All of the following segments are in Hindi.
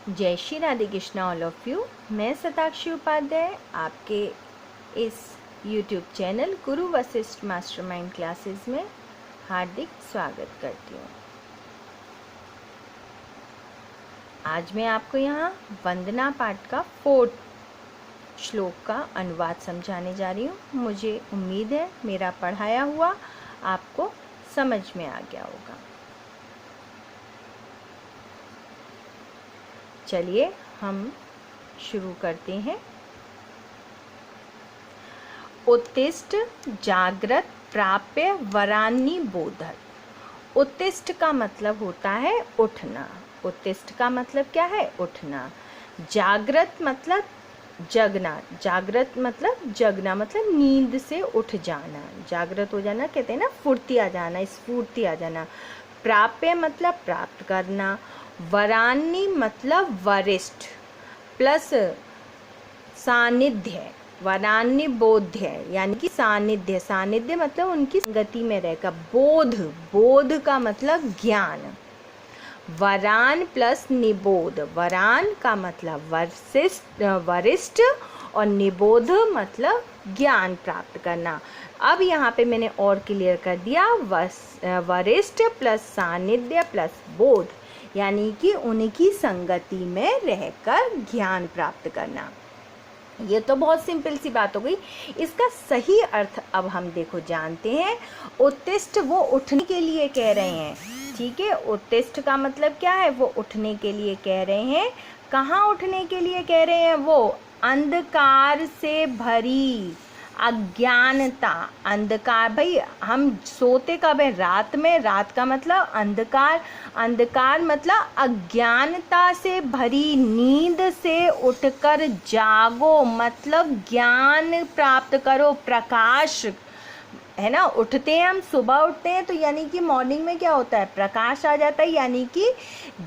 जय Shri Radhe Krishna all of you. मैं शताक्षी उपाध्याय आपके इस YouTube चैनल गुरु वशिष्ठ मास्टरमाइंड क्लासेस में हार्दिक स्वागत करती हूँ। आज मैं आपको यहाँ वंदना पाठ का 4th श्लोक का अनुवाद समझाने जा रही हूँ। मुझे उम्मीद है मेरा पढ़ाया हुआ आपको समझ में आ गया होगा। चलिए हम शुरू करते हैं। उत्तिष्ठ जागृत प्राप्य वरान्नि बोधत। उत्तिष्ठ का मतलब होता है उठना। उत्तिष्ठ का मतलब क्या है? उठना। जागृत मतलब जगना। जागृत मतलब जगना, मतलब नींद से उठ जाना। जागृत हो जाना कहते हैं ना, फुर्ती आ जाना, स्फूर्ति आ जाना। प्राप्य मतलब प्राप्त करना। वरान्नि मतलब वरिष्ठ प्लस सानिध्य। वरान्नि बोध्य यानी कि सानिध्य। सानिध्य मतलब उनकी संगति में रहकर। बोध, बोध का मतलब ज्ञान। वरान प्लस निबोध। वरान का मतलब वरिष्ठ और निबोध मतलब ज्ञान प्राप्त करना। अब यहाँ पे मैंने और क्लियर कर दिया, वरिष्ठ प्लस सानिध्य प्लस बोध यानी कि उनकी संगति में रहकर ज्ञान प्राप्त करना। ये तो बहुत सिंपल सी बात हो गई। इसका सही अर्थ अब हम देखो जानते हैं। उत्तिष्ठ वो उठने के लिए कह रहे हैं, ठीक है। उत्तिष्ठ का मतलब क्या है? वो उठने के लिए कह रहे हैं। कहाँ उठने के लिए कह रहे हैं? वो अंधकार से भरी अज्ञानता। अंधकार, भाई हम सोते कब है? रात में। रात का मतलब अंधकार। अंधकार मतलब अज्ञानता से भरी नींद से उठकर जागो, मतलब ज्ञान प्राप्त करो। प्रकाश है ना, उठते हैं हम, सुबह उठते हैं तो यानी कि मॉर्निंग में क्या होता है? प्रकाश आ जाता है, यानी कि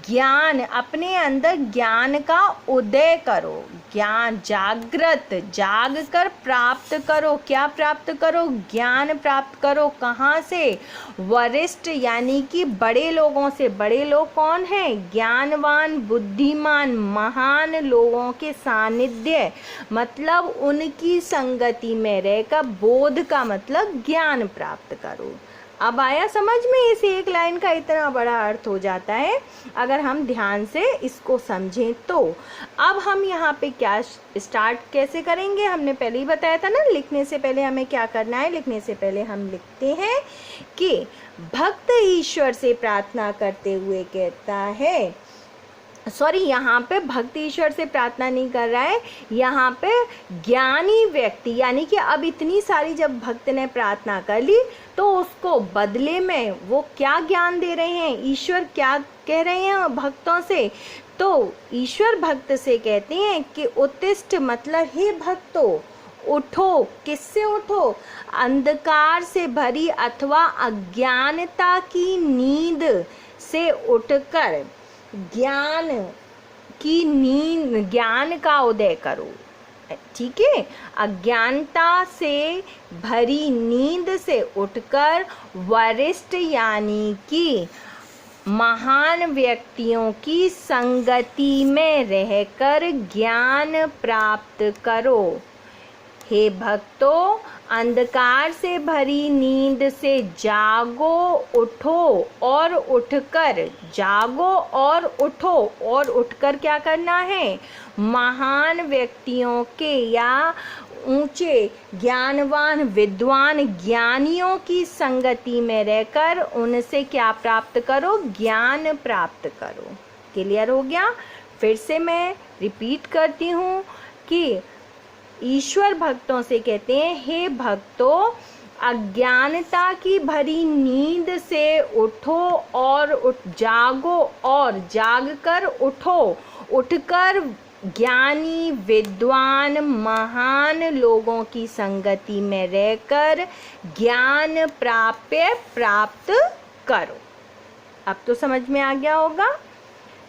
ज्ञान, अपने अंदर ज्ञान का उदय करो। ज्ञान, जागृत, जाग कर प्राप्त करो। क्या प्राप्त करो? ज्ञान प्राप्त करो। कहाँ से? वरिष्ठ यानी कि बड़े लोगों से। बड़े लोग कौन हैं? ज्ञानवान, बुद्धिमान, महान लोगों के सानिध्य मतलब उनकी संगति में रहकर। बोध का मतलब ज्ञान प्राप्त करो। अब आया समझ में? इस एक लाइन का इतना बड़ा अर्थ हो जाता है अगर हम ध्यान से इसको समझें तो। अब हम यहाँ पे क्या स्टार्ट कैसे करेंगे? हमने पहले ही बताया था ना, लिखने से पहले हमें क्या करना है। लिखने से पहले हम लिखते हैं कि भक्त ईश्वर से प्रार्थना करते हुए कहता है, सॉरी, यहाँ पे भक्त ईश्वर से प्रार्थना नहीं कर रहा है, यहाँ पे ज्ञानी व्यक्ति, यानी कि अब इतनी सारी जब भक्त ने प्रार्थना कर ली तो उसको बदले में वो क्या ज्ञान दे रहे हैं? ईश्वर क्या कह रहे हैं भक्तों से? तो ईश्वर भक्त से कहते हैं कि उत्तिष्ठ मतलब हे भक्तों उठो। किससे उठो? अंधकार से भरी अथवा अज्ञानता की नींद से उठकर ज्ञान की नींद, ज्ञान का उदय करो, ठीक है। अज्ञानता से भरी नींद से उठकर वरिष्ठ यानी कि महान व्यक्तियों की संगति में रहकर ज्ञान प्राप्त करो। हे भक्तों, अंधकार से भरी नींद से जागो, उठो और उठकर, जागो और उठो और उठकर क्या करना है? महान व्यक्तियों के या ऊंचे ज्ञानवान विद्वान ज्ञानियों की संगति में रहकर उनसे क्या प्राप्त करो? ज्ञान प्राप्त करो। क्लियर हो गया? फिर से मैं रिपीट करती हूँ कि ईश्वर भक्तों से कहते हैं, हे भक्तों अज्ञानता की भरी नींद से उठो और जागो और जागकर उठो, उठकर ज्ञानी विद्वान महान लोगों की संगति में रहकर ज्ञान प्राप्त करो। अब तो समझ में आ गया होगा।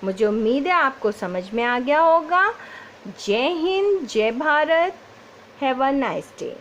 मुझे उम्मीद है आपको समझ में आ गया होगा। जय हिंद, जय Bharat. Have a nice day.